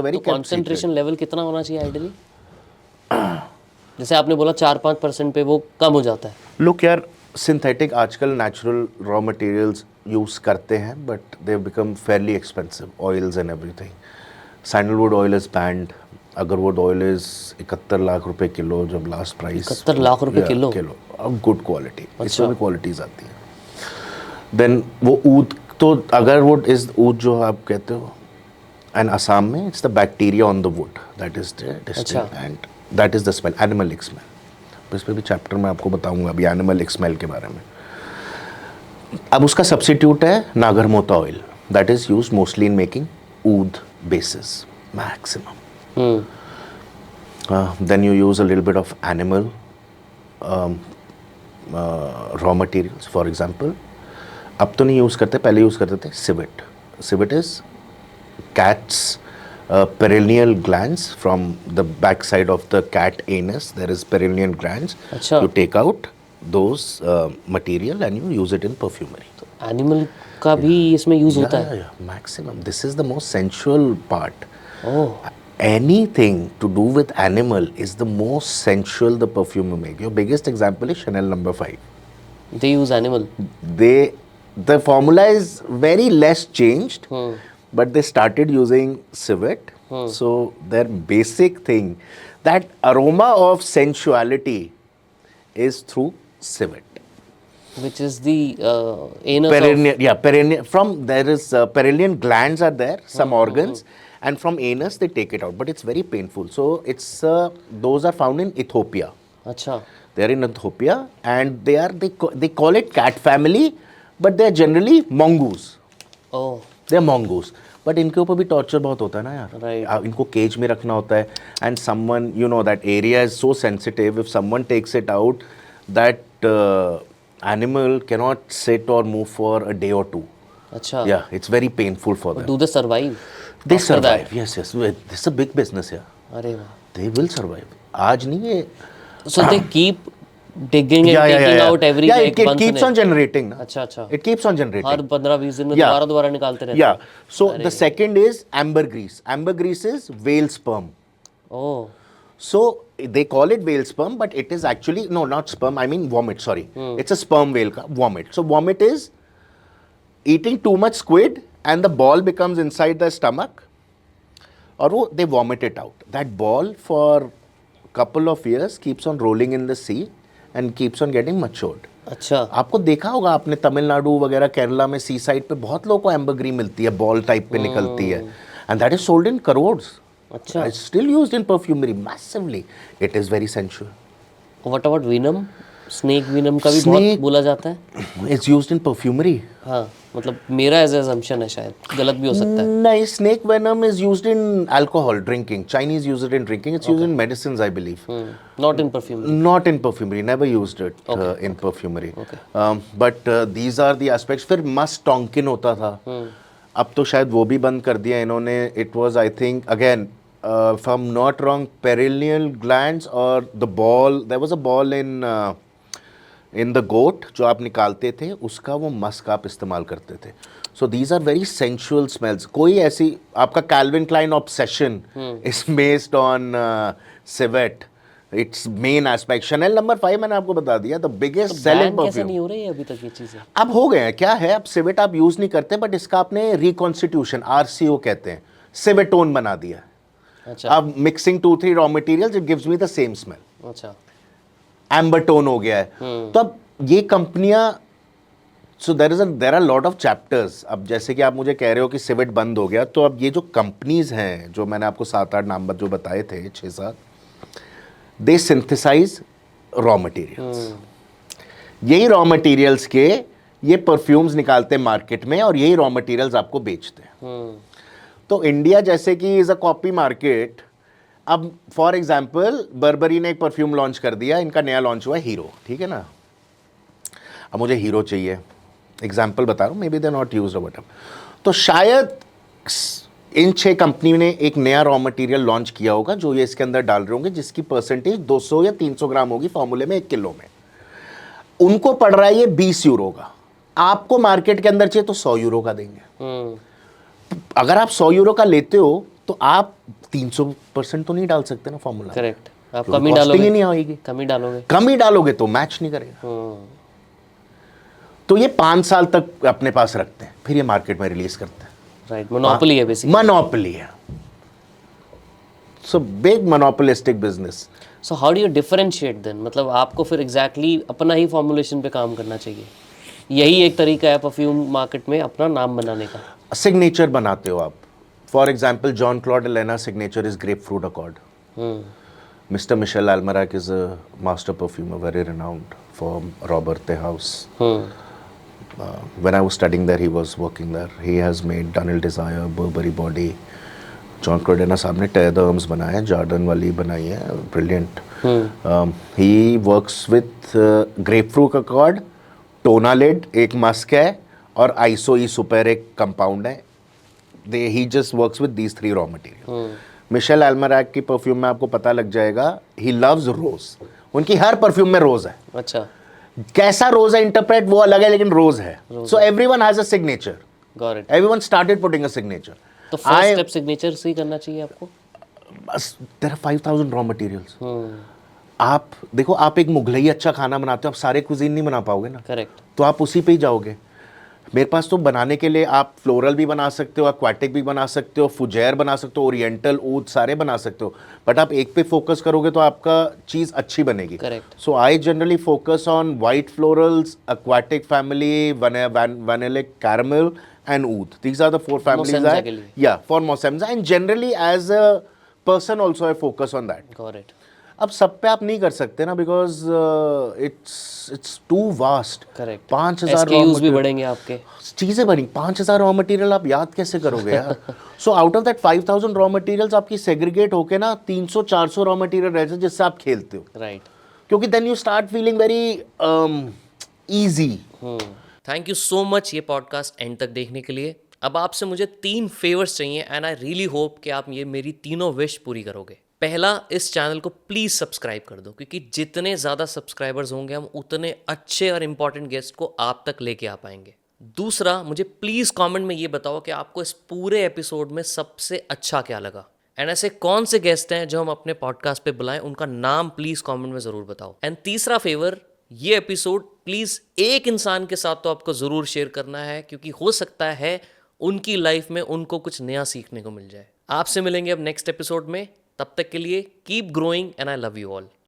Very concentration level कितना होना चाहिए आइडियली? जैसे आपने बोला 4-5% पे वो कम हो जाता है। लुक यार, सिंथेटिक आजकल नेचुरल रॉ मटेरियल्स यूज़ करते हैं, but they become Fairlie expensive, oils and everything. Sandalwood oil is band. Agarwood oil is 71 lakh रुपए किलो, जब लास्ट प्राइस 71 लाख रुपए किलो? अब गुड क्वालिटी, इसमें भी क्वालिटीज़ आती हैं। देन वो ऊद, तो अगरवुड इज़ ऊद जो आप कहते हो, एंड असम में it's the bacteria on the wood that is distinct and that is the smell, animalic smell. इस पर भी चैप्टर में आपको बताऊंगा अभी एनिमलिक स्मेल के बारे में। अब उसका सब्सिट्यूट है नागरमोता oil, that is used mostly in making ऊद basis maximum. Then you use a little bit of animal raw materials, for example अब तो नहीं यूज़ करते, पहले यूज़ करते थे civet. Civet is cat's perineal glands. From the back side of the cat anus there is perineal glands. अच्छा। You take out those material and you use it in perfumery. तो animal का भी इसमें use होता है? Yeah, maximum. This is the most sensual part. Oh, Anything to do with animal is the most sensual the perfume you make. Your biggest example is Chanel No. 5. They use animal? The formula is very less changed. But they started using civet. So their basic thing, that aroma of sensuality is through civet. Which is the anus Perineal, yeah, perineal. From there is perineal glands are there, some organs, and from anus they take it out. But it's very painful. So it's those are found in Ethiopia. अच्छा। They are in Ethiopia, and they call it cat family, but they are generally mongoose. Oh, they mongoose, but इनके ऊपर भी torture बहुत होता है ना यार। Right. इनको केज में रखना होता है, and someone you know that area is so sensitive, if someone takes it out, that animal can not sit or move for a day or two. अच्छा। Yeah it's very painful for them. Do they survive? They survive, yes yes, this is a big business यार। अरे वाह। They will survive. आज नहीं है। So they keep digging and taking out every Yeah, like it once keeps in on generating. अच्छा अच्छा। It keeps on generating. हर 15-20 दिन में Yeah. दोबारा निकालते रहते Yeah. हैं। So the second is ambergris. Ambergris is whale sperm. Oh, So they call it whale sperm, but it is actually no, not sperm. I mean vomit. Sorry, it's a sperm whale ka vomit. So vomit is eating too much squid, and the ball becomes inside the stomach, or they vomit it out. That ball for couple of years keeps on rolling in the sea and keeps on getting matured. अच्छा। आपको देखा होगा आपने तमिलनाडु वगैरह केरला में सी side पे बहुत लोगों को एम्बरग्री मिलती है, बॉल टाइप पे निकलती है, and that is sold in crores. अच्छा। It's still used in perfumery massively. It is very sensual. What about venom? Snake venom का भी बहुत बोला जाता है। It's used in perfumery. हाँ, मतलब मेरा एज assumption है, शायद गलत भी हो सकता है। नहीं, snake venom is used in alcohol drinking. Chinese use it in drinking. It's used in medicines, I believe. Not in perfume? Not in perfumery. Never used it in perfumery. But these are the aspects. फिर must tonkin होता था, अब तो शायद वो भी बंद कर दिया इन्होंने। It was, I think, again, if I'm not wrong, perineal glands or the ball. There was a ball in the goat जो आप निकालते थे, उसका वो मस्क आप इस्तेमाल करते थे। So these are very sensual smells. कोई ऐसी आपका Calvin Klein Obsession is based on civet, it's main aspect. Chanel number 5 मैंने आपको बता दिया, द बिगेस्ट सेलिंग कैसे परफ्यूम। नहीं हो रही है अभी तक ये चीजें? अब हो गए हैं, क्या है, अब सिवेट आप यूज नहीं करते, बट इसका आपने रिकॉन्स्टिट्यूशन, RCO कहते हैं, सिवेटोन बना दिया। अच्छा। अब mixing 2-3 raw materials, it gives me the same smell. अच्छा। एम्बरटोन हो गया है। तो अब ये कंपनियां, so there are lot of chapters. अब जैसे कि आप मुझे कह रहे हो कि सिवेट बंद हो गया, तो अब ये जो कंपनीज हैं, जो मैंने आपको 7-8 नाम जो बताए थे, 6-7, दे सिंथेसाइज रॉ मटेरियल्स। यही रॉ मटेरियल्स के ये परफ्यूम्स निकालते हैं मार्केट में, और यही रॉ मटेरियल्स आपको बेचते हैं। तो इंडिया जैसे कि इज अ कॉपी मार्केट। अब फॉर एग्जाम्पल बर्बरी ने एक परफ्यूम लॉन्च कर दिया, इनका नया लॉन्च हुआ है हीरो, ठीक है ना। अब मुझे हीरो चाहिए, एग्जाम्पल बता रहा हूँ, may be they not used but, तो शायद इन 6 कंपनी ने एक नया रॉ मटेरियल लॉन्च किया होगा जो ये इसके अंदर डाल रहे होंगे, जिसकी परसेंटेज 200 या 300 ग्राम होगी फॉर्मूले में 1 किलो में। उनको पड़ रहा है ये 20 यूरो का, आपको मार्केट के अंदर चाहिए तो 100 यूरो का देंगे। अगर आप 100 यूरो का लेते हो तो आप 300% तो नहीं डाल सकते ना फॉर्मूला, करेक्ट, आप क्योंकि कमी costing डालोगे, ही नहीं आएगी, कमी डालोगे। कम ही डालोगे तो मैच नहीं करेगा। तो ये 5 साल तक अपने पास रखते हैं, फिर ये मार्केट में रिलीज करते हैं। राइट, मोनोपोली है बेसिकली। मोनोपोली है, so big monopolistic business. So how do you differentiate then, मतलब आपको फिर एग्जैक्टली अपना ही फॉर्मुलेशन पे काम करना चाहिए, यही एक तरीका है परफ्यूम मार्केट में अपना नाम बनाने का। सिग्नेचर बनाते हो आप, for example John Claude Elena signature is grep fruit accord. Mr. Michel Almerac is a master perfumer, very renowned for Robert House. When I was studying there, he was working there. He has made Daniel Desire, Burberry Body. John Claude Elena साहब ने Terre d'Hermes बनाया है, Jardin वाली बनाई है, brilliant. He works with grapefruit accord, Tonalid एक musk है और ISO E Super एक कंपाउंड है. He just works with these 3 raw materials. Michel Almairac की परफ्यूम में आपको पता लग जाएगा, ही लव्स रोज, उनकी हर परफ्यूम में रोज है। अच्छा, कैसा रोज है इंटरप्रेट वो अलग है, लेकिन रोज है। So everyone has a signature, got it. Everyone started putting a signature. तो फर्स्ट स्टेप सिग्नेचर से ही करना चाहिए आपको। बस देयर आर 5000 रॉ मटेरियल्स। आप देखो, आप एक मुगलई अच्छा खाना बनाते हो, आप सारे कुजीन नहीं बना पाओगे ना, करेक्ट। तो आप उसी पे ही जाओगे। मेरे पास तो बनाने के लिए आप फ्लोरल भी बना सकते हो, एक्वाटिक भी बना सकते हो, फुजैर बना सकते हो, ओरिएंटल, ऊद सारे बना सकते हो, बट आप एक पे फोकस करोगे तो आपका चीज़ अच्छी बनेगी। Correct. So I generally focus on white florals, aquatic family, vanillic caramel and oud. These are the 4 families. Mosemza के लिए। Yeah, for Mosemza, and generally as a person also I focus on that. Got it. अब सब पे आप नहीं कर सकते ना, because it's too vast. Correct, 5000 SKUs भी बढ़ेंगे आपके, चीजें बनी। 5000 रॉ मटेरियल आप याद कैसे करोगे यार? So out of that 5000 raw materials आपकी सेग्रीगेट होके ना 300-400 रॉ मटेरियल रहते हैं जिससे आप खेलते हो, राइट। क्योंकि then you start feeling very easy. Thank you so much ये पॉडकास्ट एंड तक देखने के लिए। अब आपसे मुझे 3 फेवर्स चाहिए एंड आई रियली होप कि आप ये मेरी तीनों विश पूरी करोगे। पहला, इस चैनल को प्लीज़ सब्सक्राइब कर दो, क्योंकि जितने ज़्यादा सब्सक्राइबर्स होंगे हम उतने अच्छे और इम्पॉर्टेंट गेस्ट को आप तक लेके आ पाएंगे। दूसरा, मुझे प्लीज़ कमेंट में ये बताओ कि आपको इस पूरे एपिसोड में सबसे अच्छा क्या लगा, एंड ऐसे कौन से गेस्ट हैं जो हम अपने पॉडकास्ट पे बुलाएं, उनका नाम प्लीज़ कमेंट में ज़रूर बताओ। एंड तीसरा फेवर, ये एपिसोड प्लीज़ एक इंसान के साथ तो आपको ज़रूर शेयर करना है, क्योंकि हो सकता है उनकी लाइफ में उनको कुछ नया सीखने को मिल जाए। आपसे मिलेंगे अब नेक्स्ट एपिसोड में, तब तक के लिए keep growing and I love you all.